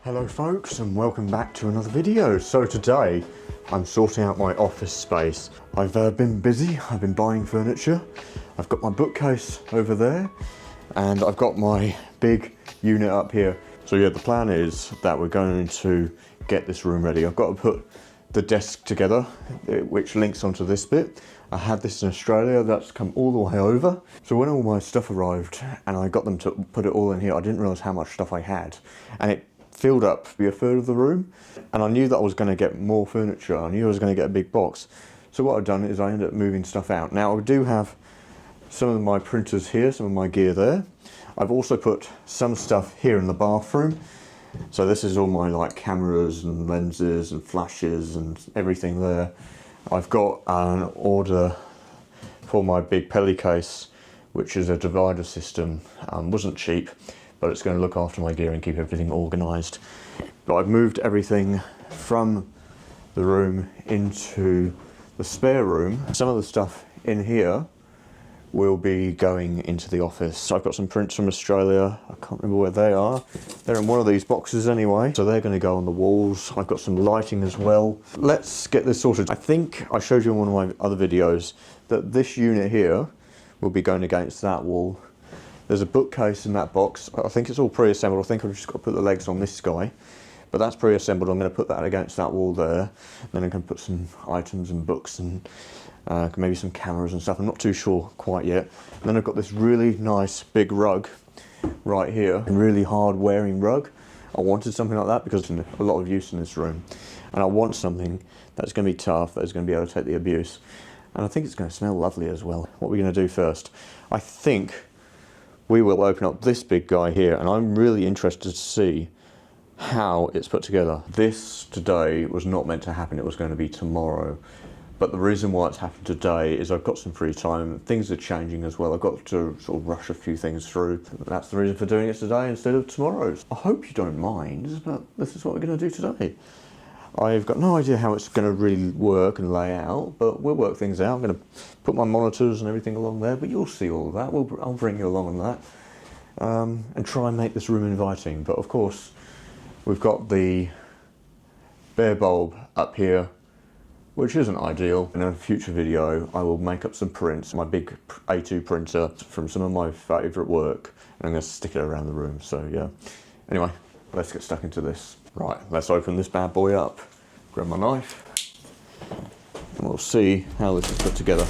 Hello folks, and welcome back to another video. So today I'm sorting out my office space. I've been busy, I've been buying furniture. I've got my bookcase over there and I've got my big unit up here. So yeah, the plan is that we're going to get this room ready. I've got to put the desk together, which links onto this bit. I had this in Australia, that's come all the way over. So when all my stuff arrived and I got them to put it all in here, I didn't realise how much stuff I had. And it filled up to be a third of the room. And I knew that I was going to get more furniture. I knew I was going to get a big box. So what I've done is I ended up moving stuff out. Now I do have some of my printers here, some of my gear there. I've also put some stuff here in the bathroom. So this is all my like cameras and lenses and flashes and everything there. I've got an order for my big Peli case, which is a divider system. Wasn't cheap, but it's going to look after my gear and keep everything organised. But I've moved everything from the room into the spare room. Some of the stuff in here will be going into the office. So I've got some prints from Australia. I can't remember where they are. They're in one of these boxes anyway. So they're going to go on the walls. I've got some lighting as well. Let's get this sorted. I think I showed you in one of my other videos that this unit here will be going against that wall. There's a bookcase in that box. I think it's all pre-assembled. I think I've just got to put the legs on this guy. But that's pre-assembled. I'm going to put that against that wall there. Then I can put some items and books and maybe some cameras and stuff. I'm not too sure quite yet. And then I've got this really nice big rug right here. A really hard wearing rug. I wanted something like that because there's a lot of use in this room. And I want something that's going to be tough, that's going to be able to take the abuse. And I think it's going to smell lovely as well. What we're going to do first, I think we will open up this big guy here, and I'm really interested to see how it's put together. This today was not meant to happen, it was going to be tomorrow. But the reason why it's happened today is I've got some free time. Things are changing as well. I've got to sort of rush a few things through. That's the reason for doing it today instead of tomorrow. I hope you don't mind, but this is what we're going to do today. I've got no idea how it's going to really work and lay out, but we'll work things out. I'm going to put my monitors and everything along there, but you'll see all of that. I'll bring you along on that and try and make this room inviting. But of course, we've got the bare bulb up here, which isn't ideal. In a future video, I will make up some prints, my big A2 printer from some of my favourite work, and I'm going to stick it around the room. So yeah, anyway, let's get stuck into this. Right, let's open this bad boy up. Grab my knife, and we'll see how this is put together.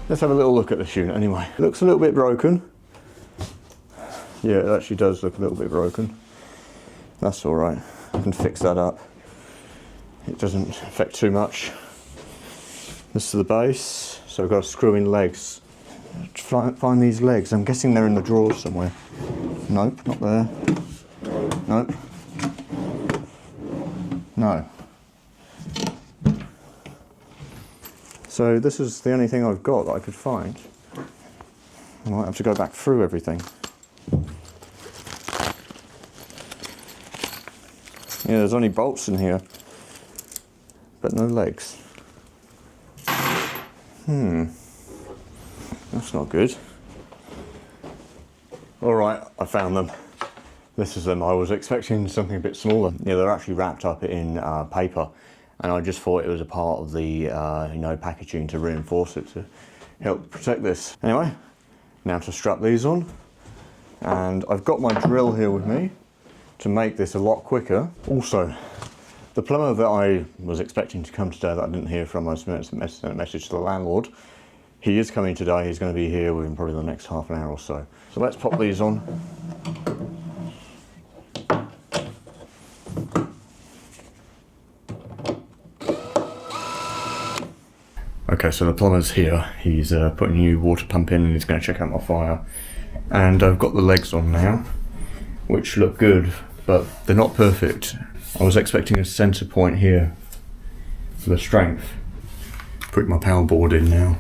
Let's have a little look at this unit anyway. It looks a little bit broken. Yeah, it actually does look a little bit broken. That's all right, I can fix that up. It doesn't affect too much. This is the base, so I've got to screw in legs. Find these legs, I'm guessing they're in the drawers somewhere. Nope, not there. Nope. No. So this is the only thing I've got that I could find. I might have to go back through everything. Yeah, there's only bolts in here, but no legs. That's not good. All right, I found them. This is them. I was expecting something a bit smaller. Yeah, they're actually wrapped up in paper. And I just thought it was a part of the packaging to reinforce it, to help protect this. Anyway, now to strap these on. And I've got my drill here with me to make this a lot quicker. Also, the plumber that I was expecting to come today that I didn't hear from, I sent a message to the landlord. He is coming today, he's going to be here within probably the next half an hour or so. So let's pop these on. Okay, so the plumber's here. He's putting a new water pump in and he's going to check out my fire. And I've got the legs on now, which look good, but they're not perfect. I was expecting a centre point here for the strength. Put my power board in now.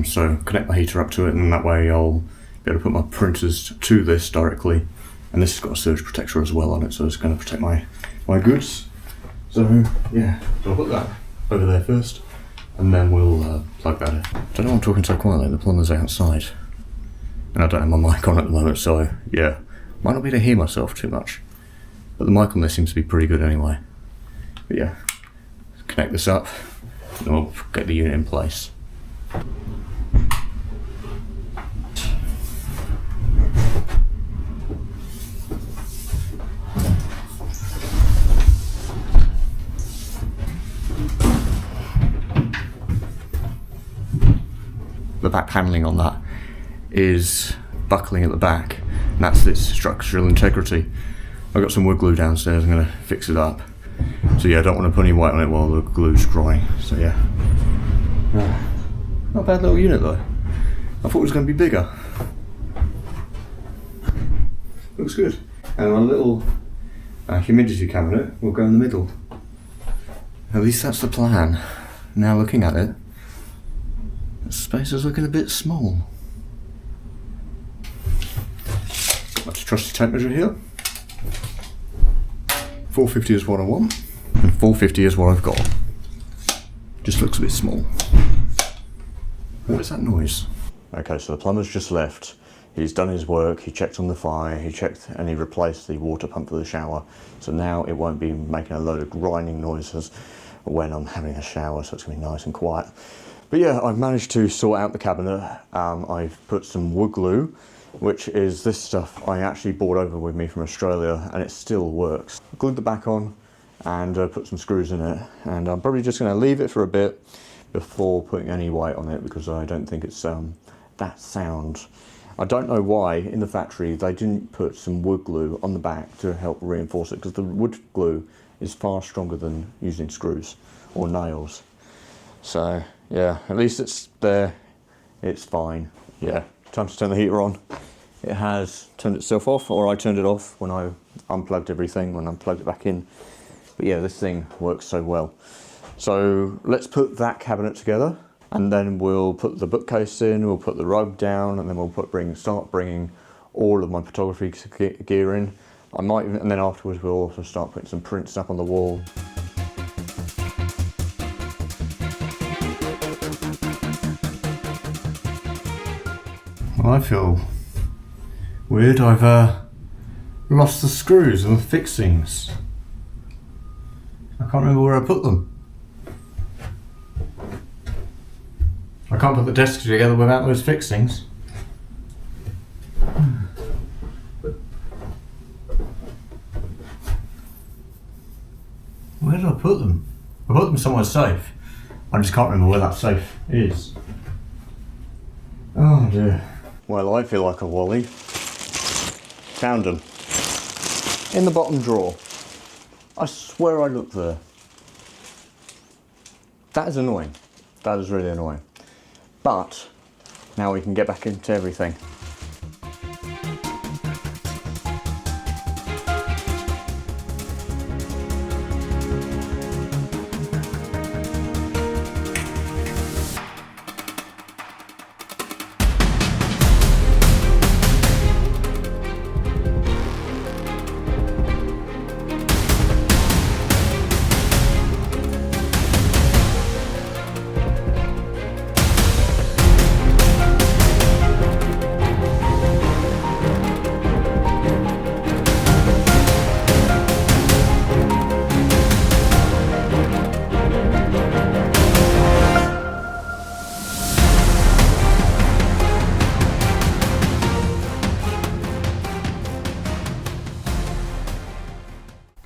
So connect my heater up to it, and that way I'll be able to put my printers to this directly. And this has got a surge protector as well on it, so it's going to protect my goods. So yeah, so I'll put that over there first, and then we'll plug that in. Don't know why I'm talking so quietly, the plumber's outside. And I don't have my mic on at the moment, so yeah, might not be able to hear myself too much. But the mic on this seems to be pretty good anyway. But yeah, connect this up, and we'll get the unit in place. The back paneling on that is buckling at the back, and that's its structural integrity. I've got some wood glue downstairs, I'm going to fix it up. So yeah, I don't want to put any white on it while the glue's drying, so yeah. Not a bad little unit though. I thought it was going to be bigger. Looks good. And my little humidity cabinet will go in the middle. At least that's the plan. Now looking at it, the space is looking a bit small. Got my trusty tape measure here. 450 is what I want, and 450 is what I've got. Just looks a bit small. What is that noise? Okay, so the plumber's just left. He's done his work, he checked on the fire, he checked and he replaced the water pump for the shower. So now it won't be making a load of grinding noises when I'm having a shower, so it's going to be nice and quiet. But yeah, I've managed to sort out the cabinet. I've put some wood glue, which is this stuff I actually brought over with me from Australia, and it still works. Glued the back on and put some screws in it, and I'm probably just going to leave it for a bit before putting any weight on it, because I don't think it's that sound. I don't know why in the factory they didn't put some wood glue on the back to help reinforce it, because the wood glue is far stronger than using screws or nails. So yeah, at least it's there, it's fine. Yeah, time to turn the heater on. It has turned itself off, or I turned it off when I unplugged everything, when I plugged it back in. But yeah, this thing works so well. So let's put that cabinet together, and then we'll put the bookcase in, we'll put the rug down, and then we'll start bringing all of my photography gear in. I might even, and then afterwards we'll also start putting some prints up on the wall. Well, I feel weird. I've lost the screws and the fixings. I can't remember where I put them. I can't put the desk together without those fixings. Where did I put them? I put them somewhere safe. I just can't remember where that safe is. Oh dear. Well, I feel like a wally. Found them. In the bottom drawer. I swear I looked there. That is annoying. That is really annoying. But now we can get back into everything.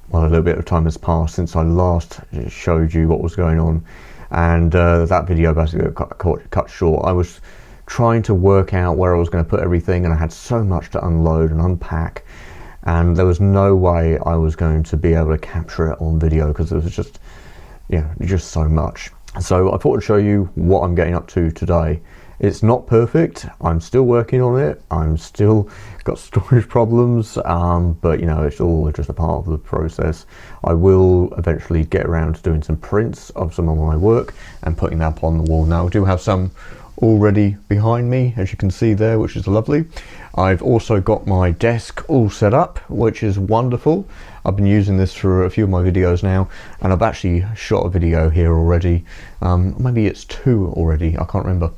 Well, a little bit of time has passed since I last showed you what was going on, and that video basically got cut short. I was trying to work out where I was going to put everything, and I had so much to unload and unpack, and there was no way I was going to be able to capture it on video because it was just, yeah, just so much. So I thought I'd show you what I'm getting up to today. It's not perfect, I'm still working on it, I'm still got storage problems, but you know, it's all just a part of the process. I will eventually get around to doing some prints of some of my work and putting that up on the wall. Now I do have some already behind me, as you can see there, which is lovely. I've also got my desk all set up, which is wonderful. I've been using this for a few of my videos now, and I've actually shot a video here already. Maybe it's 2 already, I can't remember.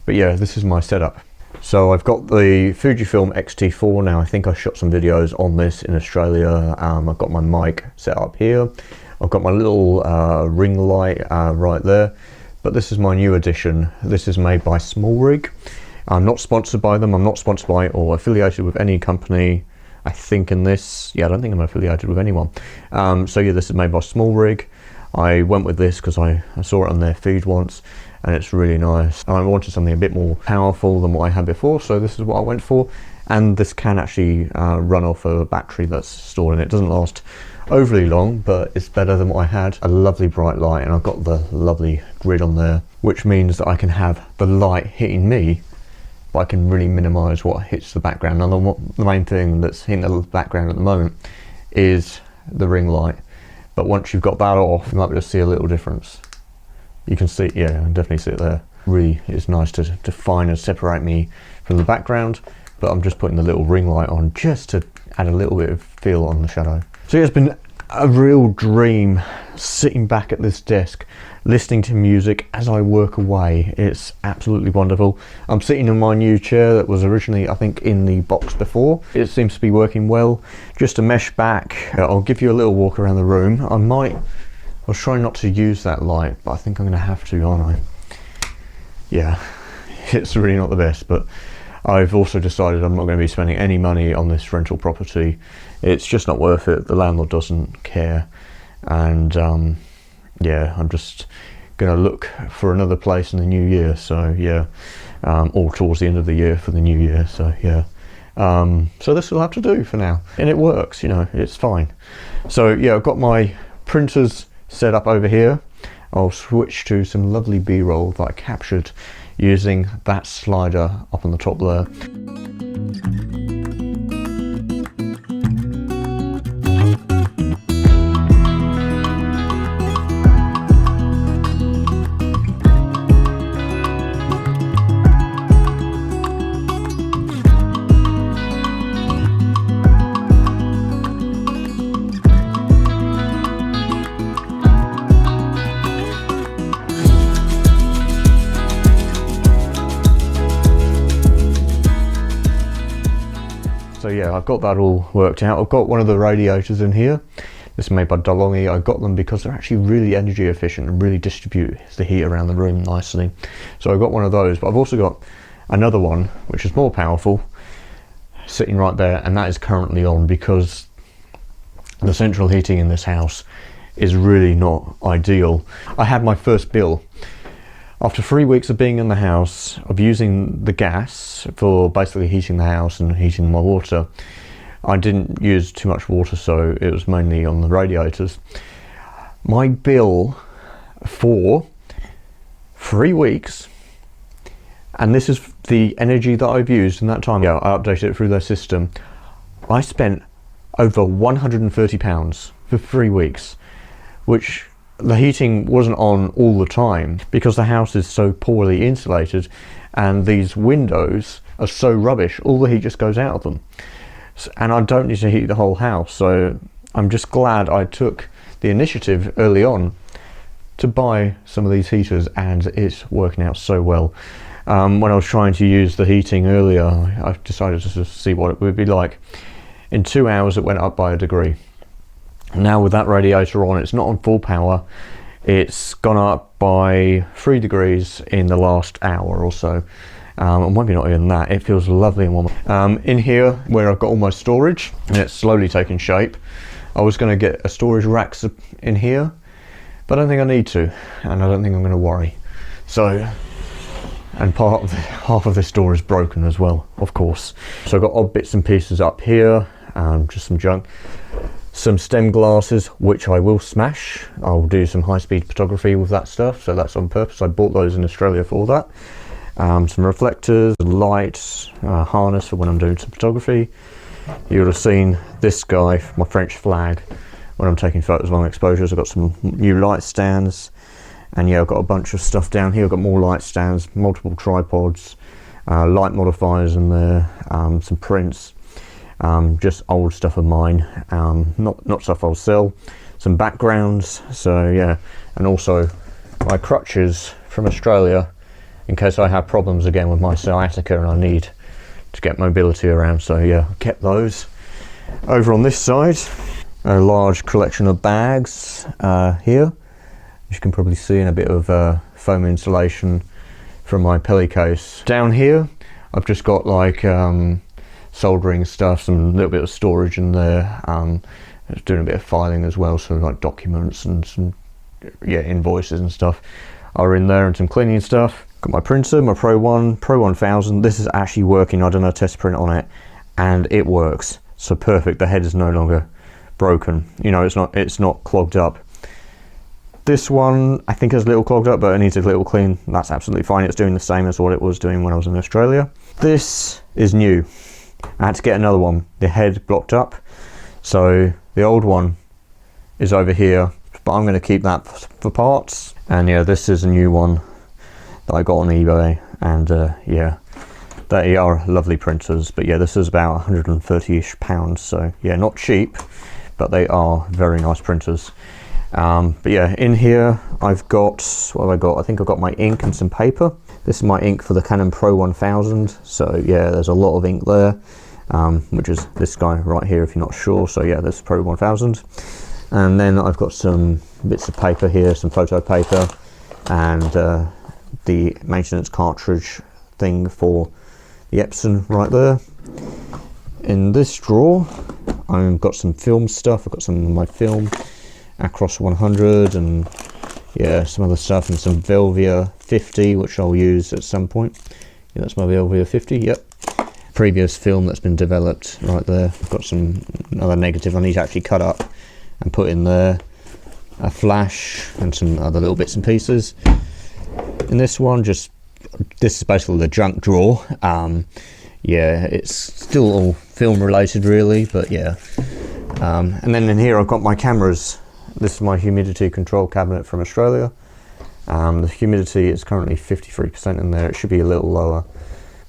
But yeah, this is my setup. So I've got the Fujifilm X-T4 now. I think I shot some videos on this in Australia. I've got my mic set up here. I've got my little ring light right there. But this is my new edition. This is made by SmallRig. I'm not sponsored by them. I'm not sponsored by or affiliated with any company, I think, in this. Yeah, I don't think I'm affiliated with anyone. So yeah, this is made by SmallRig. I went with this because I saw it on their feed once, and it's really nice. I wanted something a bit more powerful than what I had before, so this is what I went for. And this can actually run off a battery that's stored in it. It doesn't last overly long, but it's better than what I had. A lovely bright light, and I've got the lovely grid on there, which means that I can have the light hitting me, but I can really minimize what hits the background. Now the main thing that's hitting the background at the moment is the ring light, but once you've got that off, you might be able to see a little difference. You can see, yeah, I can definitely see it there. Really, it's nice to define and separate me from the background, but I'm just putting the little ring light on just to add a little bit of feel on the shadow. So yeah, it's been a real dream sitting back at this desk, listening to music as I work away. It's absolutely wonderful. I'm sitting in my new chair that was originally, I think, in the box before. It seems to be working well. Just to mesh back, I'll give you a little walk around the room. I was trying not to use that light, but I think I'm going to have to, aren't I? Yeah, it's really not the best, but I've also decided I'm not going to be spending any money on this rental property. It's just not worth it. The landlord doesn't care, and yeah, I'm just going to look for another place in the new year. So yeah, or towards the end of the year for the new year. So yeah, so this will have to do for now, and it works. You know, it's fine. So yeah, I've got my printers set up over here. I'll switch to some lovely B-roll that I captured using that slider up on the top there. So yeah, I've got that all worked out. I've got one of the radiators in here. This is made by DeLonghi. I got them because they're actually really energy efficient and really distribute the heat around the room nicely. So I got one of those, but I've also got another one which is more powerful sitting right there, and that is currently on because the central heating in this house is really not ideal. I had my first bill. After 3 weeks of being in the house, of using the gas for basically heating the house and heating my water, I didn't use too much water, so it was mainly on the radiators. My bill for 3 weeks, and this is the energy that I've used in that time. Yeah, I updated it through their system. I spent over £130 for 3 weeks, which the heating wasn't on all the time because the house is so poorly insulated and these windows are so rubbish. All the heat just goes out of them, and I don't need to heat the whole house. So I'm just glad I took the initiative early on to buy some of these heaters, and it's working out so well. When I was trying to use the heating earlier, I decided to just see what it would be like. In 2 hours it went up by a degree. Now with that radiator on, it's not on full power, it's gone up by 3 degrees in the last hour or so, and maybe not even that. It feels lovely and warm. In here where I've got all my storage, and it's slowly taking shape, I was going to get a storage rack in here, but I don't think I need to, and I don't think I'm going to worry. So, and half of this door is broken as well, of course. So I've got odd bits and pieces up here, just some junk. some stem glasses, which I will smash. I'll do some high-speed photography with that stuff, so that's on purpose. I bought those in Australia for that. Some reflectors, lights, harness for when I'm doing some photography. You would have seen this guy, my French flag, when I'm taking photos long exposures. I've got some new light stands, and yeah, I've got a bunch of stuff down here. I've got more light stands, multiple tripods, light modifiers in there, some prints, just old stuff of mine, not stuff I'll sell, some backgrounds, so yeah, and also my crutches from Australia, in case I have problems again with my sciatica and I need to get mobility around. So yeah, I kept those. Over on this side, a large collection of bags here, as you can probably see, in a bit of foam insulation from my Peli case. Down here I've just got like soldering stuff, some little bit of storage in there, doing a bit of filing as well, so like documents and some invoices and stuff are in there, and some cleaning stuff. Got my printer, my Pro 1000. This is actually working. I done a test print on it and it works. So perfect. The head is no longer broken. You know, it's not clogged up. This one I think is a little clogged up, but it needs a little clean. That's absolutely fine. It's doing the same as what it was doing when I was in Australia. This is new. I had to get another one. The head blocked up. So the old one is over here, but I'm going to keep that for parts. And yeah, this is a new one that I got on eBay, and yeah, they are lovely printers. But yeah, this is about 130-ish pounds, so yeah, not cheap, but they are very nice printers. But yeah, in here I've got, what have I got? I think I've got my ink and some paper. This is my ink for the Canon Pro 1000, so yeah, there's a lot of ink there, which is this guy right here if you're not sure. So yeah, this is Pro 1000. And then I've got some bits of paper here, some photo paper, and the maintenance cartridge thing for the Epson right there. In this drawer I've got some film stuff. I've got some of my film, Acros 100, and yeah, some other stuff, and some Velvia 50, which I'll use at some point. Yeah, that's my Velvia 50, yep. Previous film that's been developed right there. I've got some other negative I need to actually cut up and put in there, a flash, and some other little bits and pieces. In this one, this is basically the junk drawer. Yeah, it's still all film related really, but yeah. And then in here I've got my cameras. This is my humidity control cabinet from Australia. The humidity is currently 53% in there. It should be a little lower,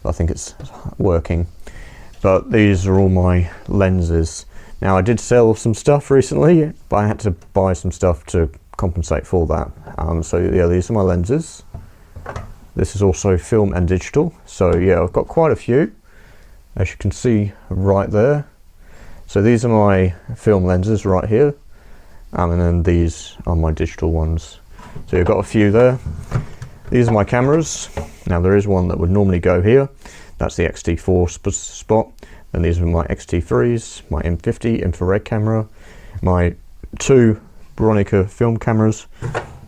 but I think it's working. But these are all my lenses. Now I did sell some stuff recently, but I had to buy some stuff to compensate for that. So yeah, these are my lenses. This is also film and digital. So yeah, I've got quite a few, as you can see right there. So these are my film lenses right here, and then these are my digital ones. So you've got a few there. These are my cameras. Now there is one that would normally go here. That's the X-T4 spot. And these are my X-T3s, my M50 infrared camera, my two Bronica film cameras.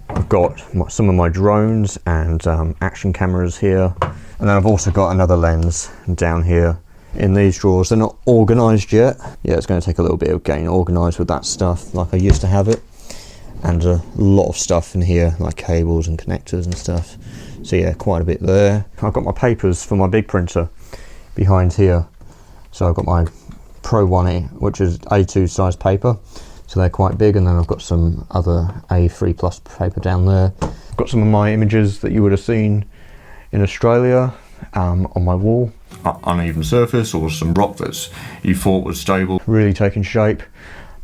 I've got some of my drones and action cameras here. And then I've also got another lens down here in these drawers. They're not organised yet. Yeah, it's going to take a little bit of getting organised with that stuff like I used to have it. And a lot of stuff in here, like cables and connectors and stuff. So yeah, quite a bit there. I've got my papers for my big printer behind here. So I've got my Pro 1, which is A2 size paper. So they're quite big, and then I've got some other A3 plus paper down there. I've got some of my images that you would have seen in Australia on my wall. Uneven surface, or some rock that's you thought was stable, really taking shape.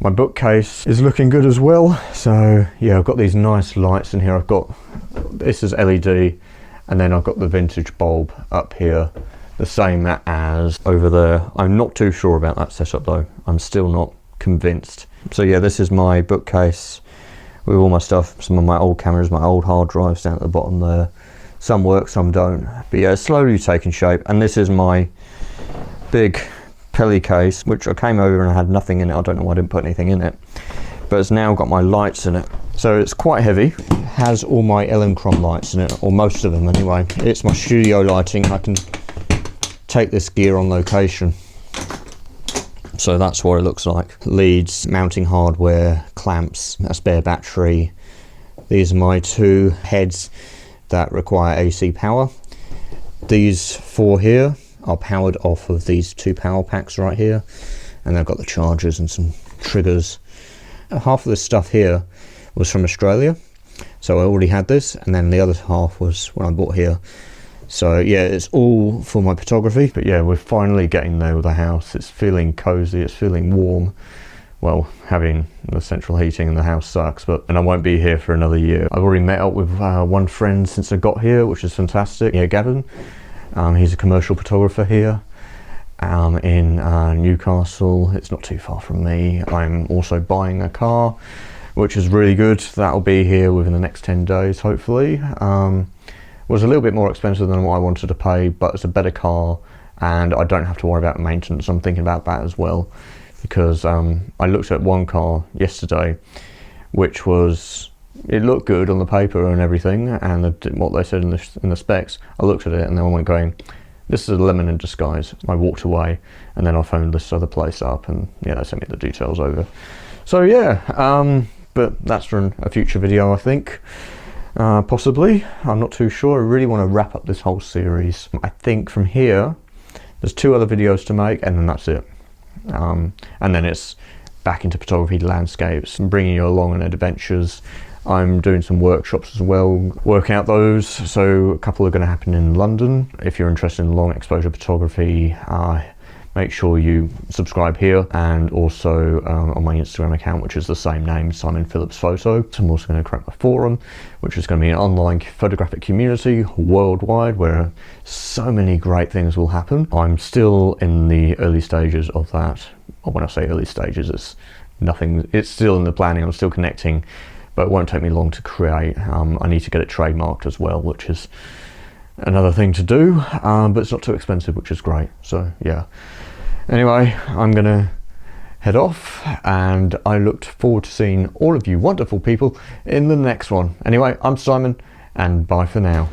My bookcase is looking good as well. So yeah, I've got these nice lights in here. I've got, this is LED, and then I've got the vintage bulb up here, the same as over there. I'm not too sure about that setup though. I'm still not convinced. So yeah, this is my bookcase with all my stuff, some of my old cameras, my old hard drives down at the bottom there. Some work, some don't. But yeah, it's slowly taking shape. And this is my big Peli case, which I came over and I had nothing in it. I don't know why I didn't put anything in it. But it's now got my lights in it. So it's quite heavy. It has all my Elinchrom lights in it, or most of them anyway. It's my studio lighting. I can take this gear on location. So that's what it looks like. Leads, mounting hardware, clamps, a spare battery. These are my 2 heads that require AC power. These 4 here are powered off of these 2 power packs right here, and they've got the chargers and some triggers. Half of this stuff here was from Australia, so I already had this, and then the other half was when I bought here. So yeah, it's all for my photography. But yeah, we're finally getting there with the house. It's feeling cozy, it's feeling warm. Well, having the central heating in the house sucks, and I won't be here for another year. I've already met up with one friend since I got here, which is fantastic. Yeah, Gavin. He's a commercial photographer here in Newcastle. It's not too far from me. I'm also buying a car, which is really good. That'll be here within the next 10 days, hopefully. Was a little bit more expensive than what I wanted to pay, but it's a better car and I don't have to worry about maintenance. I'm thinking about that as well, because I looked at one car yesterday, which was, it looked good on the paper and everything, and what they said in the specs. I looked at it and then I went going, this is a lemon in disguise. I walked away, and then I phoned this other place up, and yeah, they sent me the details over. So yeah, but that's for a future video, I think. Possibly, I'm not too sure. I really want to wrap up this whole series. I think from here, there's 2 other videos to make, and then that's it. And then it's back into photography, landscapes, and bringing you along on adventures. I'm doing some workshops as well, working out those. So a couple are going to happen in London. If you're interested in long exposure photography, make sure you subscribe here, and also on my Instagram account, which is the same name, Simon Phillips Photo. I'm also going to create my forum, which is going to be an online photographic community worldwide where so many great things will happen. I'm still in the early stages of that. Or when I say early stages, it's still in the planning. I'm still connecting, but it won't take me long to create. I need to get it trademarked as well, which is another thing to do, but it's not too expensive, which is great. So yeah, anyway, I'm gonna head off, and I looked forward to seeing all of you wonderful people in the next one. Anyway, I'm Simon, and bye for now.